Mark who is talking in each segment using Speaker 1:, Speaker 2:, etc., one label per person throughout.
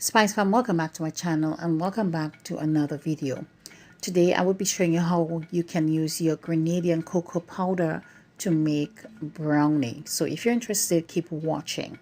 Speaker 1: Spice fam, welcome back to my channel and welcome back to another video. Today I will be showing you how you can use your Grenadian cocoa powder to make brownie. So if you're interested, keep watching.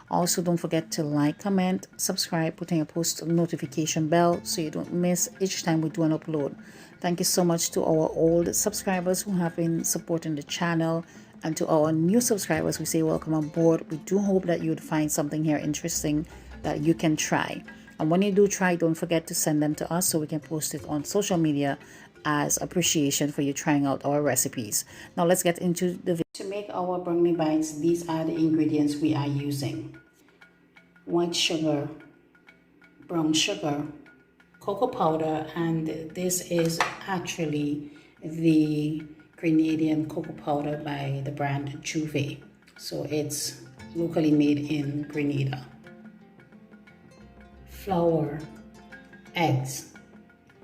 Speaker 1: Also, don't forget to like, comment, subscribe, put on your post notification bell so you don't miss each time we do an upload. Thank you so much to our old subscribers who have been supporting the channel, and to our new subscribers we say welcome aboard. We do hope that you would find something here interesting that you can try, and when you do try, don't forget to send them to us so we can post it on social media as appreciation for you trying out our recipes. Now let's get into the video. To make our brownie bites, these are the ingredients we are using: white sugar, brown sugar, cocoa powder, and this is actually the Grenadian cocoa powder by the brand Juve. So it's locally made in Grenada. Flour, eggs,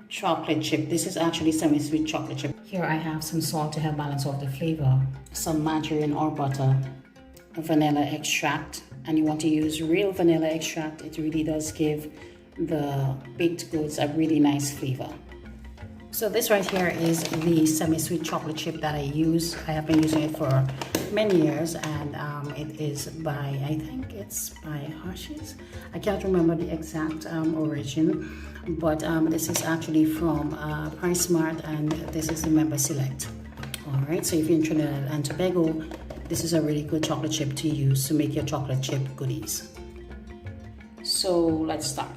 Speaker 1: chocolate chip. This is actually semi-sweet chocolate chip. Here I have some salt to help balance off the flavor, some margarine or butter, vanilla extract, and you want to use real vanilla extract. It really does give the baked goods a really nice flavor. So this right here is the semi-sweet chocolate chip that I use. I have been using it for many years, and it is by, I think it's by Hershey's. I can't remember the exact origin, but this is actually from Price Smart, and this is the Member Select. All right, so if you're in Trinidad and Tobago, this is a really good chocolate chip to use to make your chocolate chip goodies. So let's start.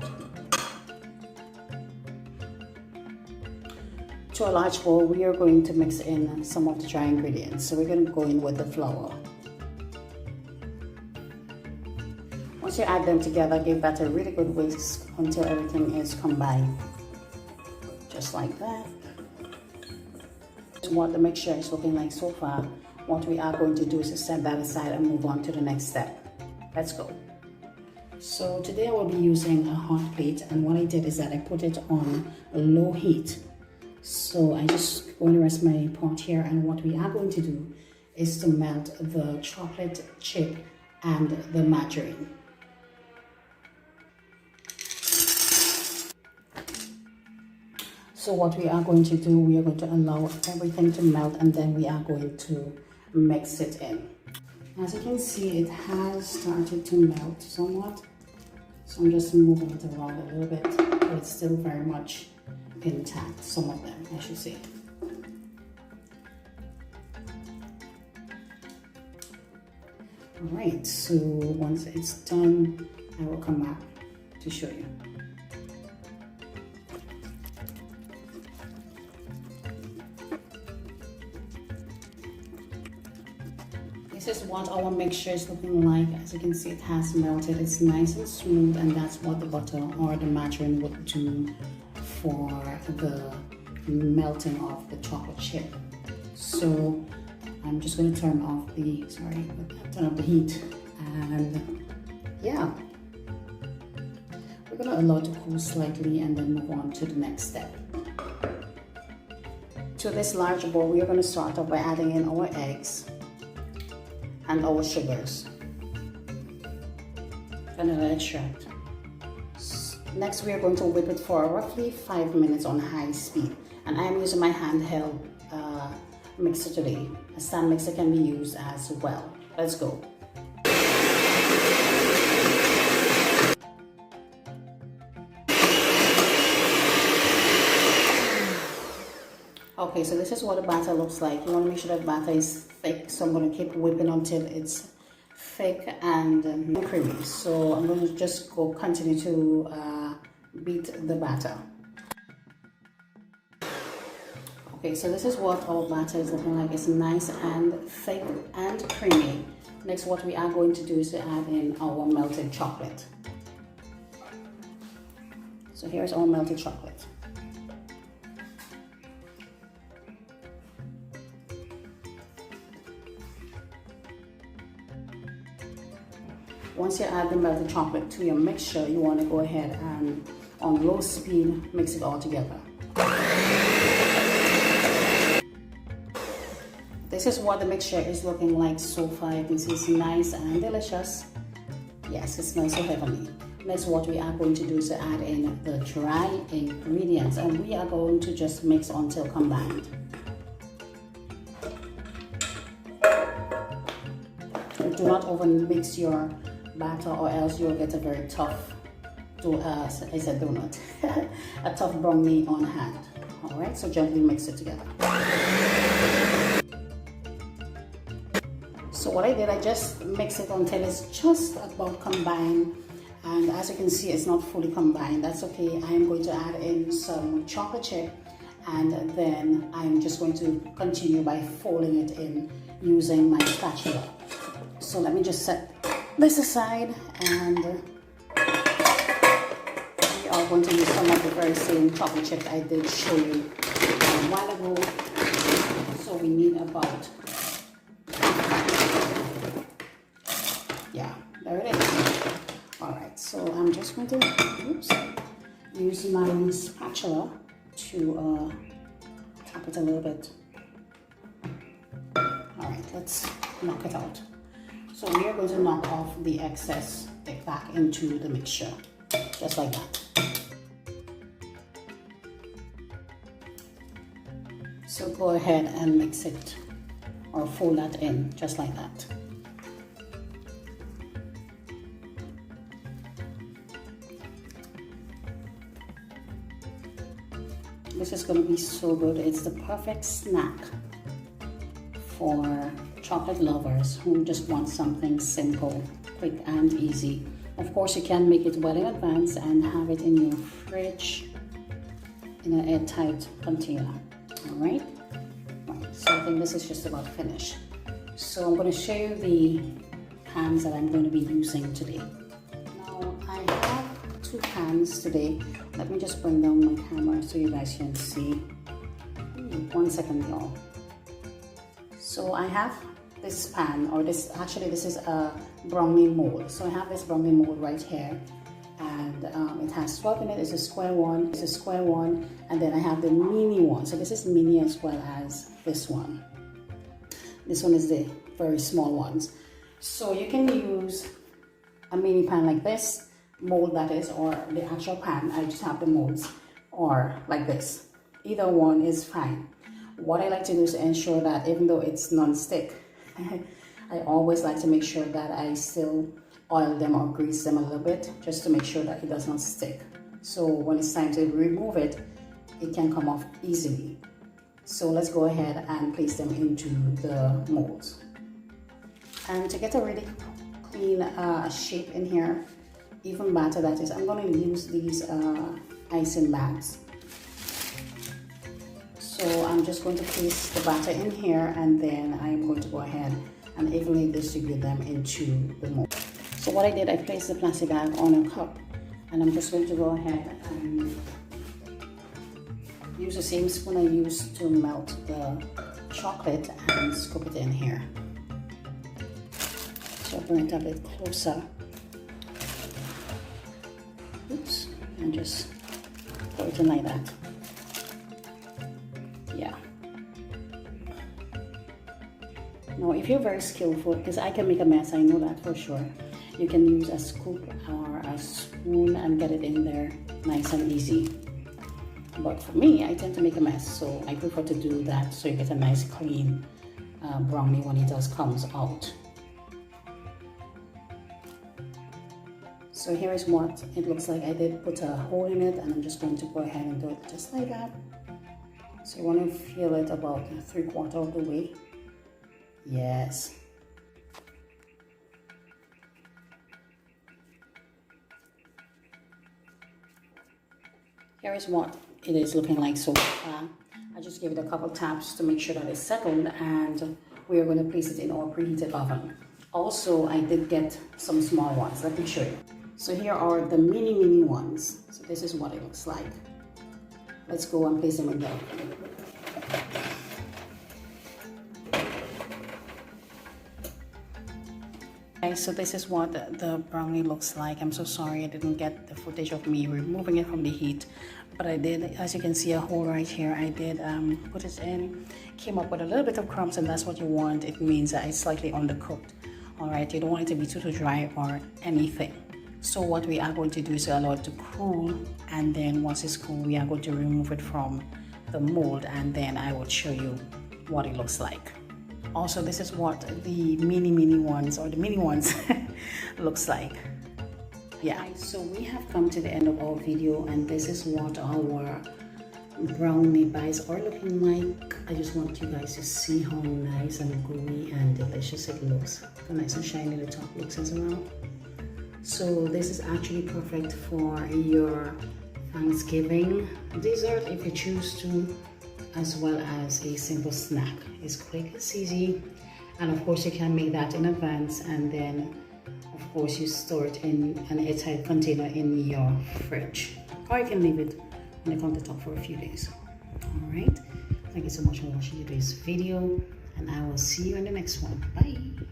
Speaker 1: To a large bowl, we are going to mix in some of the dry ingredients. So we're going to go in with the flour. Once you add them together, give that a really good whisk until everything is combined. Just like that. What the mixture is looking like so far, what we are going to do is to set that aside and move on to the next step. Let's go. So today I will be using a hot plate, and what I did is that I put it on a low heat. So I just going to rest my pot here, and what we are going to do is to melt the chocolate chip and the margarine. So what we are going to do, we are going to allow everything to melt, and then we are going to mix it in. As you can see, it has started to melt somewhat. So I'm just moving it around a little bit, but it's still very much intact, some of them I should say. Alright, so once it's done, I will come back to show you. This is what our mixture is looking like. As you can see, it has melted. It's nice and smooth, and that's what the butter or the margarine would do for the melting of the chocolate chip. So I'm just going to turn off the heat, and yeah, we're going to allow it to cool slightly and then move on to the next step. To this large bowl, we are going to start off by adding in our eggs and our sugars, vanilla extract. Next, we are going to whip it for roughly 5 minutes on high speed, and I am using my handheld mixer today. A stand mixer can be used as well. Let's go. Okay, so this is what the batter looks like. You want to make sure that batter is thick, so I'm going to keep whipping until it's thick and creamy. So I'm going to just continue to beat the batter. Okay, so this is what our batter is looking like. It's nice and thick and creamy. Next, what we are going to do is to add in our melted chocolate. So here's our melted chocolate. Once you add the melted chocolate to your mixture, you want to go ahead and on low speed mix it all together. This is what the mixture is looking like so far. You can see it's nice and delicious. Yes, it smells so heavenly.
Speaker 2: Next, what we are going to do is to add in the dry ingredients, and we are going to just mix until combined. Do not over mix your batter, or else you'll get a very tough donut, a tough brownie on hand. All right, so gently mix it together. So what I did, I just mix it until it's just about combined, and as you can see, it's not fully combined. That's okay. I am going to add in some chocolate chip, and then I'm just going to continue by folding it in using my spatula. So let me just set this aside, and we are going to use some of the very same chocolate chip I did show you a while ago. So we need about, yeah, there it is. All right, so I'm just going to use my spatula to tap it a little bit. All right, let's knock it out. So we are going to knock off the excess back into the mixture, just like that. So go ahead and mix it, or fold that in, just like that. This is going to be so good. It's the perfect snack for chocolate lovers who just want something simple, quick and easy. Of course, you can make it well in advance and have it in your fridge in an airtight container. All right, so I think this is just about finished. So I'm going to show you the pans that I'm going to be using today. Now I have 2 pans today. Let me just bring down my camera so you guys can see. 1 second, y'all. So I have this pan, or this is a brownie mold. So I have this brownie mold right here, and it has 12 in it. It's a square one. It's a square one, and then I have the mini one. So this is mini as well as this one. This one is the very small ones. So you can use a mini pan like this, mold that is, or the actual pan. I just have the molds, or like this. Either one is fine. What I like to do is ensure that even though it's non-stick, I always like to make sure that I still oil them or grease them a little bit, just to make sure that it does not stick. So when it's time to remove it, it can come off easily. So let's go ahead and place them into the molds. And to get a really clean shape in here, even batter that is, I'm going to use these icing bags. So I'm just going to place the batter in here, and then I'm going to go ahead and evenly distribute them into the mold. So what I did, I placed the plastic bag on a cup, and I'm just going to go ahead and use the same spoon I used to melt the chocolate and scoop it in here. So bring it a bit closer. Oops, and just put it in like that. Yeah. Now, if you're very skillful, because I can make a mess, I know that for sure, you can use a scoop or a spoon and get it in there nice and easy. But for me, I tend to make a mess, so I prefer to do that so you get a nice clean brownie when it does comes out. So here is what it looks like. I did put a hole in it, and I'm just going to go ahead and do it just like that. So you want to feel it about 3/4 of the way. Yes. Here is what it is looking like so far. I just gave it a couple taps to make sure that it's settled, and we are going to place it in our preheated oven. Also, I did get some small ones. Let me show you. So here are the mini ones. So this is what it looks like. Let's go and place them in there. Okay, so this is what the brownie looks like. I'm so sorry I didn't get the footage of me removing it from the heat, but I did, as you can see, a hole right here. I did put it in, came up with a little bit of crumbs, and that's what you want. It means that it's slightly undercooked. All right, you don't want it to be too dry or anything. So what we are going to do is allow it to cool, and then once it's cool, we are going to remove it from the mold, and then I will show you what it looks like. Also, this is what the mini ones, or the mini ones looks like. Yeah, so we have come to the end of our video, and this is what our brownie bites are looking like. I just want you guys to see how nice and gooey and delicious it looks. How nice and shiny the top looks as well. So this is actually perfect for your Thanksgiving dessert if you choose to, as well as a simple snack. It's quick, it's easy, and of course you can make that in advance, and then of course you store it in an airtight container in your fridge, or you can leave it on the countertop for a few days. All right, thank you so much for watching today's video, and I will see you in the next one. Bye.